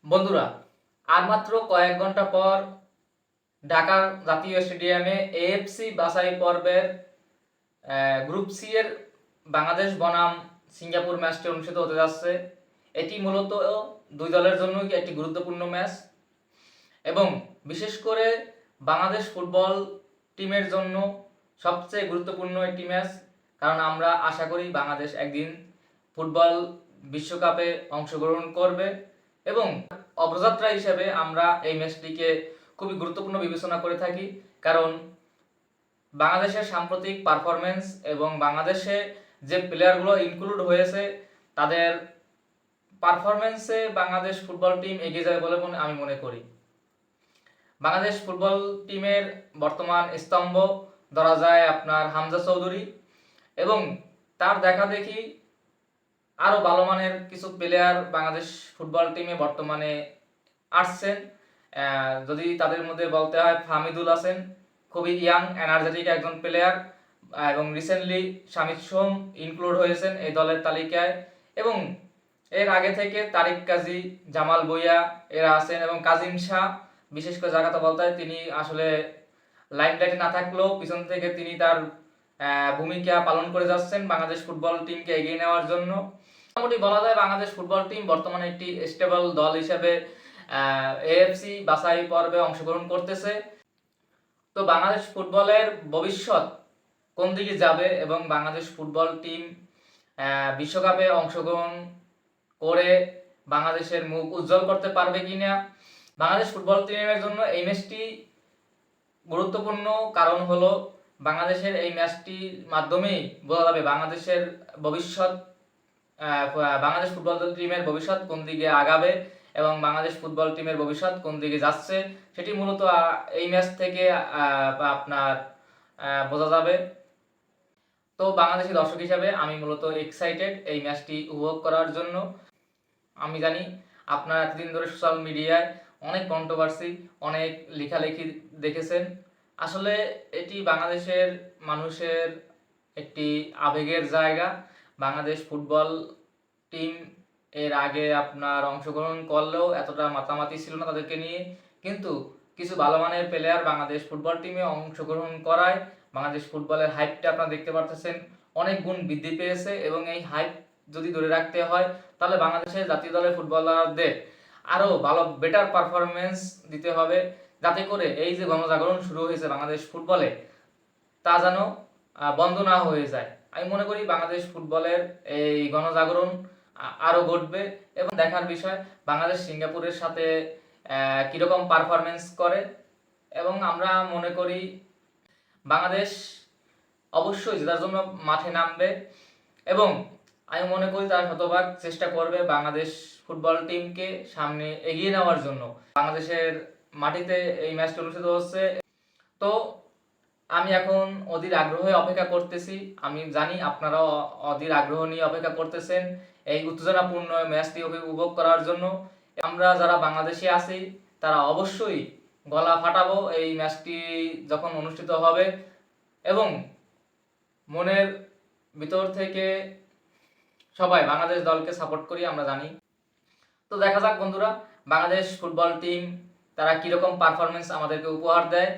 বন্ধুরা, আর মাত্র কয়েক ঘন্টা পর ঢাকা জাতীয় স্টেডিয়ামে এএফসি বাছাই পর্বের গ্রুপ সি এর বাংলাদেশ বনাম সিঙ্গাপুর ম্যাচটি অনুষ্ঠিত হতে যাচ্ছে। এটি মূলত দুই দলের জন্য একটি গুরুত্বপূর্ণ ম্যাচ এবং বিশেষ করে বাংলাদেশ ফুটবল টিমের জন্য সবচেয়ে গুরুত্বপূর্ণ একটি ম্যাচ। কারণ আমরা আশা করি বাংলাদেশ একদিন ফুটবল বিশ্বকাপে অংশগ্রহণ করবে এবং অগ্রযাত্রা হিসেবে আমরা এই ম্যাচটিকে খুবই গুরুত্বপূর্ণ বিবেচনা করে থাকি। কারণ বাংলাদেশের সাম্প্রতিক পারফরমেন্স এবং বাংলাদেশে যে প্লেয়ারগুলো ইনক্লুড হয়েছে তাদের পারফরমেন্সে বাংলাদেশ ফুটবল টিম এগিয়ে যাবে বলে আমি মনে করি। বাংলাদেশ ফুটবল টিমের বর্তমান স্তম্ভ ধরা যায় আপনার হামজা চৌধুরী এবং তার দেখা দেখি আরও ভালো মানের কিছু প্লেয়ার বাংলাদেশ ফুটবল টিমে বর্তমানে আসছেন। যদি তাদের মধ্যে বলতে হয়, ফাহমিদুল হাসান খুবই ইয়াং এনার্জেটিক একজন প্লেয়ার এবং রিসেন্টলি শামিদ সোম ইনক্লুড হয়েছেন এই দলের তালিকায় এবং এর আগে থেকে তারিক কাজী, জামাল ভুঁইয়া এরা আছেন এবং কাজিম শাহ, বিশেষ করে জায়গাতে বলতে হয় তিনি আসলে লাইমলাইটে না থাকলেও পিছন থেকে তিনি তার ভূমিকা পালন করে যাচ্ছেন বাংলাদেশ ফুটবল টিমকে এগিয়ে নেওয়ার জন্য। মোটামুটি বলা যায় বাংলাদেশ ফুটবল টিম বর্তমানে একটি স্টেবল দল হিসেবে এএফসি বাছাই পর্বে অংশগ্রহণ করতেছে। তো বাংলাদেশ ফুটবলের ভবিষ্যৎ কোন দিকে যাবে এবং বাংলাদেশ ফুটবল টিম বিশ্বকাপে অংশগ্রহণ করে বাংলাদেশের মুখ উজ্জ্বল করতে পারবে কিনা, বাংলাদেশ ফুটবল টিমের জন্য এই ম্যাচটি গুরুত্বপূর্ণ। কারণ হলো বাংলাদেশের এই ম্যাচটির মাধ্যমেই বোঝা যাবে বাংলাদেশের ভবিষ্যৎ, বাংলাদেশ ফুটবল টিমের ভবিষ্যৎ কোন দিকে আগাবে এবং বাংলাদেশ ফুটবল টিমের ভবিষ্যৎ কোন দিকে যাচ্ছে সেটি মূলত এই ম্যাচ থেকে আপনার বোঝা যাবে। তো বাংলাদেশি দর্শক হিসাবে আমি মূলত এক্সাইটেড এই ম্যাচটি উপভোগ করার জন্য। আমি জানি আপনারা এতদিন ধরে সোশ্যাল মিডিয়ায় অনেক কন্ট্রোভার্সি, অনেক লেখালেখি দেখেছেন। আসলে এটি বাংলাদেশের মানুষের একটি আবেগের জায়গা। বাংলাদেশ ফুটবল টিম এর আগে আপনার অংশগ্রহণ করলেও এতটা মাতামাতি ছিল না তাদেরকে নিয়ে, কিন্তু কিছু ভালো মানের প্লেয়ার বাংলাদেশ ফুটবল টিমে অংশগ্রহণ করায় বাংলাদেশ ফুটবলের হাইপটা আপনারা দেখতে পারতেছেন অনেক গুণ বৃদ্ধি পেয়েছে এবং এই হাইপ যদি ধরে রাখতে হয় তাহলে বাংলাদেশের জাতীয় দলের ফুটবলারদের আরও ভালো বেটার পারফরমেন্স দিতে হবে, যাতে করে এই যে গণজাগরণ শুরু হয়েছে বাংলাদেশ ফুটবলে তা যেন বন্ধ না হয়ে যায়। আমি মনে করি বাংলাদেশ ফুটবলের এই গণজাগরণ আরও ঘটবে এবং দেখার বিষয় বাংলাদেশ সিঙ্গাপুরের সাথে কীরকম পারফরমেন্স করে এবং আমরা মনে করি বাংলাদেশ অবশ্যই জেতার জন্য মাঠে নামবে এবং আমি মনে করি তারা শতভাগ চেষ্টা করবে বাংলাদেশ ফুটবল টিমকে সামনে এগিয়ে নেওয়ার জন্য। বাংলাদেশের মাটিতে এই ম্যাচটি অনুষ্ঠিত হচ্ছে, তো আমি এখন অধীর আগ্রহে অপেক্ষা করতেছি। আমি জানি আপনারাও অধীর আগ্রহ নিয়ে অপেক্ষা করতেছেন এই উত্তেজনাপূর্ণ ম্যাচটি উপভোগ করার জন্য। আমরা যারা বাংলাদেশে আছি তারা অবশ্যই গলা ফাটাবো এই ম্যাচটি যখন অনুষ্ঠিত হবে এবং মনের ভিতর থেকে সবাই বাংলাদেশ দলকে সাপোর্ট করি আমরা জানি। তো দেখা যাক বন্ধুরা, বাংলাদেশ ফুটবল টিম তারা কীরকম পারফরমেন্স আমাদেরকে উপহার দেয়।